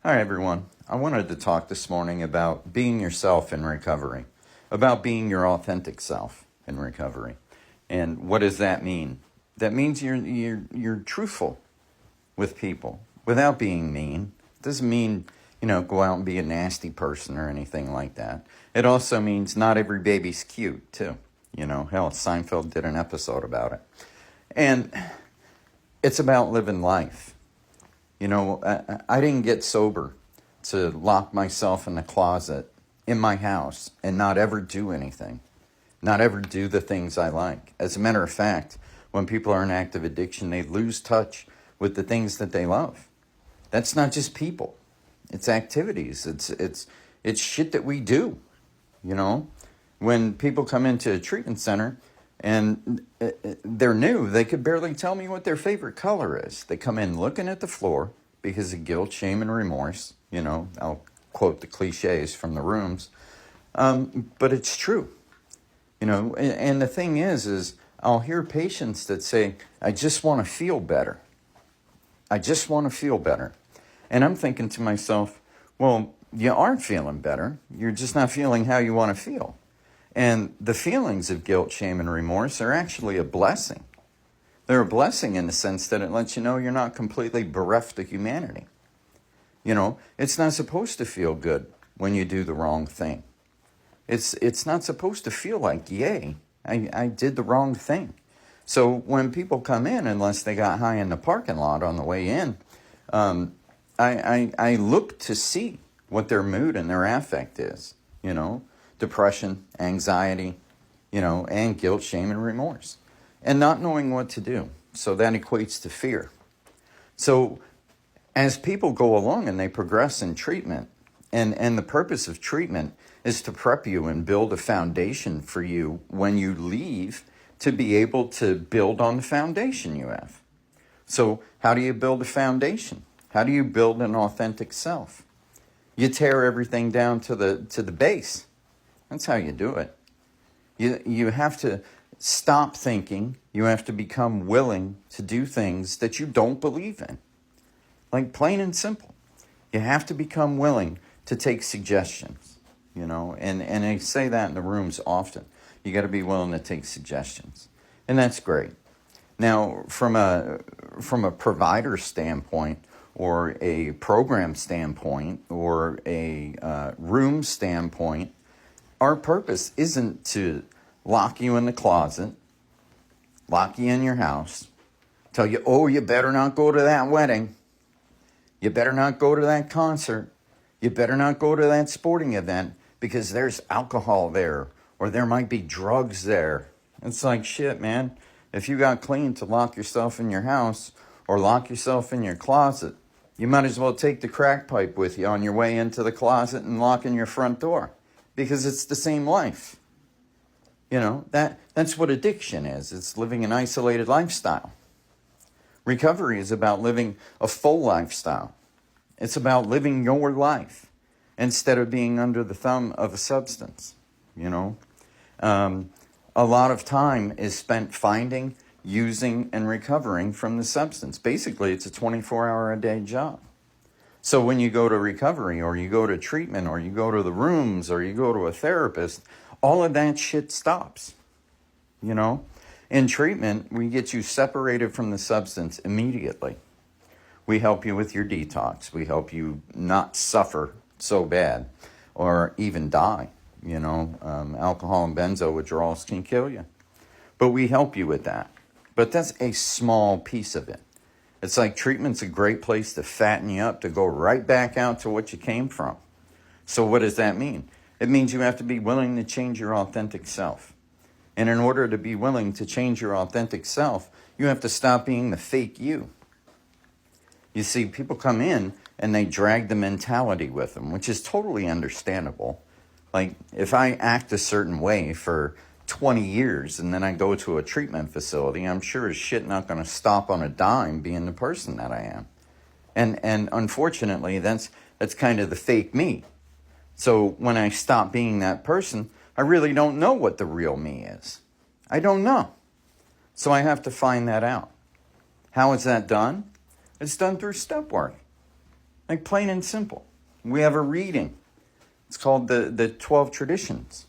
Hi, everyone. I wanted to talk this morning about being yourself in recovery, about being your authentic self in recovery. And what does that mean? That means you're truthful with people without being mean. It doesn't mean, go out and be a nasty person or anything like that. It also means not every baby's cute, too. Hell, Seinfeld did an episode about it. And it's about living life. I didn't get sober to lock myself in the closet in my house and not ever do anything, not ever do the things I like. As a matter of fact, when people are in active addiction, they lose touch with the things that they love. That's not just people. It's activities. It's shit that we do. When people come into a treatment center and they're new, they could barely tell me what their favorite color is. They come in looking at the floor because of guilt, shame, and remorse. I'll quote the cliches from the rooms. But it's true. And the thing is I'll hear patients that say, I just want to feel better. I just want to feel better. And I'm thinking to myself, well, you aren't feeling better. You're just not feeling how you want to feel. And the feelings of guilt, shame, and remorse are actually a blessing. They're a blessing in the sense that it lets you know you're not completely bereft of humanity. It's not supposed to feel good when you do the wrong thing. It's not supposed to feel like, yay, I did the wrong thing. So when people come in, unless they got high in the parking lot on the way in, I look to see what their mood and their affect is, depression, anxiety, and guilt, shame, and remorse, and not knowing what to do. So that equates to fear. So as people go along and they progress in treatment, and the purpose of treatment is to prep you and build a foundation for you when you leave to be able to build on the foundation you have. So how do you build a foundation? How do you build an authentic self? You tear everything down to the base. That's how you do it. You have to stop thinking. You have to become willing to do things that you don't believe in. Like plain and simple. You have to become willing to take suggestions, and I say that in the rooms often. You got to be willing to take suggestions. And that's great. Now, from a provider standpoint, or a program standpoint, or a room standpoint, our purpose isn't to lock you in the closet, lock you in your house, tell you, oh, you better not go to that wedding. You better not go to that concert. You better not go to that sporting event because there's alcohol there or there might be drugs there. It's like, shit, man. If you got clean to lock yourself in your house or lock yourself in your closet, you might as well take the crack pipe with you on your way into the closet and lock in your front door because it's the same life. That's what addiction is. It's living an isolated lifestyle. Recovery is about living a full lifestyle. It's about living your life instead of being under the thumb of a substance, A lot of time is spent finding, using, and recovering from the substance. Basically, it's a 24-hour-a-day job. So when you go to recovery or you go to treatment or you go to the rooms or you go to a therapist, all of that shit stops, In treatment, we get you separated from the substance immediately. We help you with your detox. We help you not suffer so bad or even die. Alcohol and benzo withdrawals can kill you. But we help you with that. But that's a small piece of it. It's like treatment's a great place to fatten you up, to go right back out to what you came from. So what does that mean? It means you have to be willing to change your authentic self. And in order to be willing to change your authentic self, you have to stop being the fake you. You see, people come in and they drag the mentality with them, which is totally understandable. Like, if I act a certain way for 20 years and then I go to a treatment facility, I'm sure as shit not going to stop on a dime being the person that I am. And unfortunately, that's kind of the fake me. So when I stop being that person, I really don't know what the real me is. I don't know. So I have to find that out. How is that done? It's done through step work. Like plain and simple. We have a reading. It's called the 12 Traditions.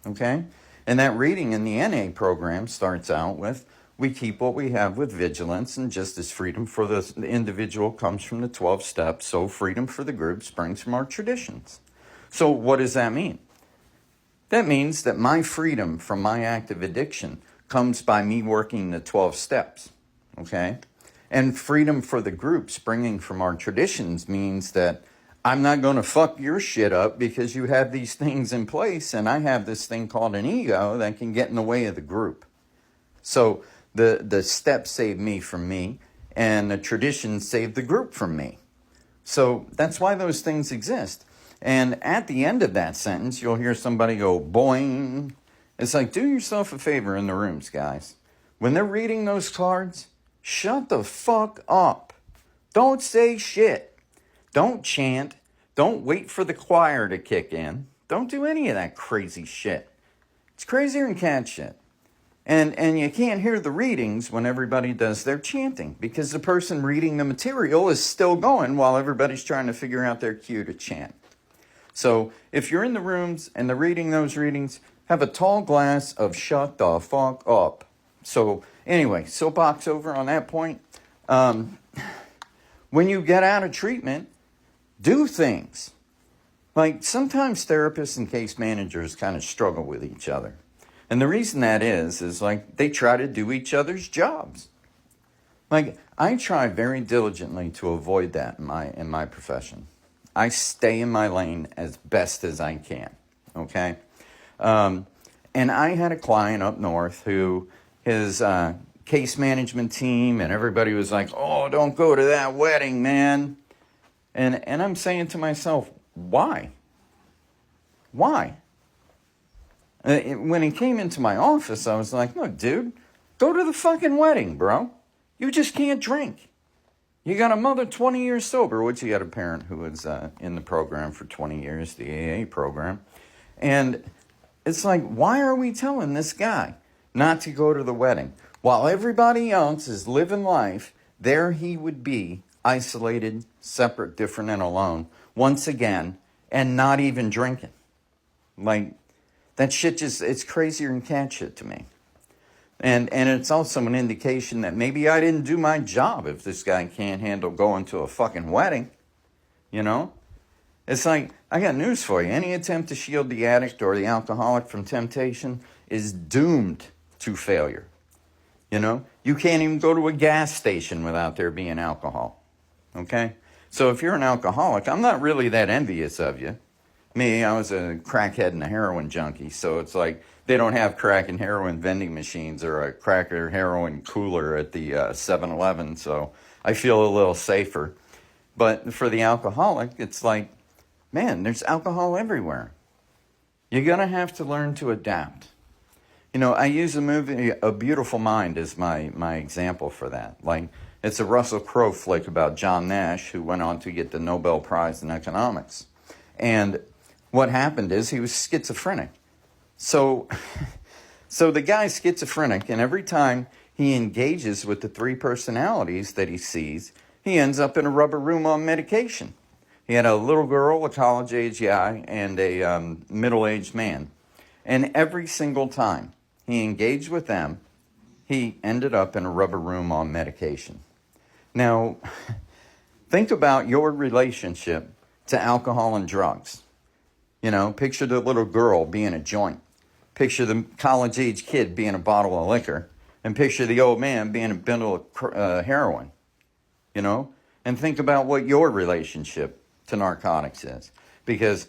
Okay? And that reading in the NA program starts out with, we keep what we have with vigilance, and just as freedom for the individual comes from the 12 steps, so freedom for the group springs from our traditions. So what does that mean? That means that my freedom from my active addiction comes by me working the 12 steps, okay? And freedom for the group springing from our traditions means that I'm not going to fuck your shit up because you have these things in place and I have this thing called an ego that can get in the way of the group. So the steps save me from me, and the traditions save the group from me. So that's why those things exist. And at the end of that sentence, you'll hear somebody go, boing. It's like, do yourself a favor in the rooms, guys. When they're reading those cards, shut the fuck up. Don't say shit. Don't chant. Don't wait for the choir to kick in. Don't do any of that crazy shit. It's crazier than cat shit. And you can't hear the readings when everybody does their chanting because the person reading the material is still going while everybody's trying to figure out their cue to chant. So if you're in the rooms and they're reading those readings, have a tall glass of shut the fuck up. So anyway, soapbox over on that point. When you get out of treatment, do things. Like sometimes therapists and case managers kind of struggle with each other. And the reason that is like they try to do each other's jobs. Like I try very diligently to avoid that in my profession. I stay in my lane as best as I can, okay? And I had a client up north who his case management team and everybody was like, oh, don't go to that wedding, man. And I'm saying to myself, why? Why? When he came into my office, I was like, look, dude, go to the fucking wedding, bro. You just can't drink. You got a mother 20 years sober, which he had a parent who was in the program for 20 years, the AA program. And it's like, why are we telling this guy not to go to the wedding? While everybody else is living life, there he would be, isolated, separate, different, and alone, once again, and not even drinking. Like, that shit just, it's crazier than cat shit to me. And it's also an indication that maybe I didn't do my job if this guy can't handle going to a fucking wedding. You know? It's like, I got news for you. Any attempt to shield the addict or the alcoholic from temptation is doomed to failure. You know? You can't even go to a gas station without there being alcohol. Okay? So if you're an alcoholic, I'm not really that envious of you. Me, I was a crackhead and a heroin junkie, so it's like they don't have crack and heroin vending machines or a crack or heroin cooler at the 7-Eleven, so I feel a little safer. But for the alcoholic, it's like, man, there's alcohol everywhere. You're going to have to learn to adapt. You know, I use the movie A Beautiful Mind as my example for that. Like, it's a Russell Crowe flick about John Nash, who went on to get the Nobel Prize in economics. And what happened is he was schizophrenic. So the guy's schizophrenic, and every time he engages with the three personalities that he sees, he ends up in a rubber room on medication. He had a little girl, a college-age guy, and a middle-aged man. And every single time he engaged with them, he ended up in a rubber room on medication. Now, think about your relationship to alcohol and drugs. You know, picture the little girl being a joint. Picture the college-age kid being a bottle of liquor. And picture the old man being a bundle of heroin. You know? And think about what your relationship to narcotics is. Because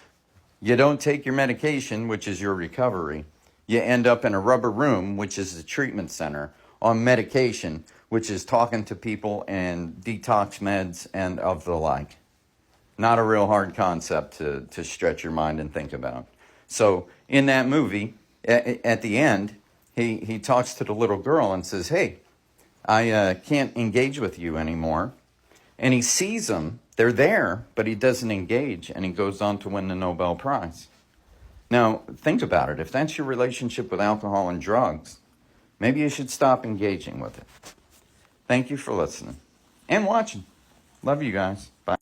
you don't take your medication, which is your recovery. You end up in a rubber room, which is the treatment center, on medication, which is talking to people and detox meds and of the like. Not a real hard concept to stretch your mind and think about. So in that movie, at the end, he talks to the little girl and says, hey, I can't engage with you anymore. And he sees them. They're there, but he doesn't engage, and he goes on to win the Nobel Prize. Now, think about it. If that's your relationship with alcohol and drugs, maybe you should stop engaging with it. Thank you for listening and watching. Love you guys. Bye.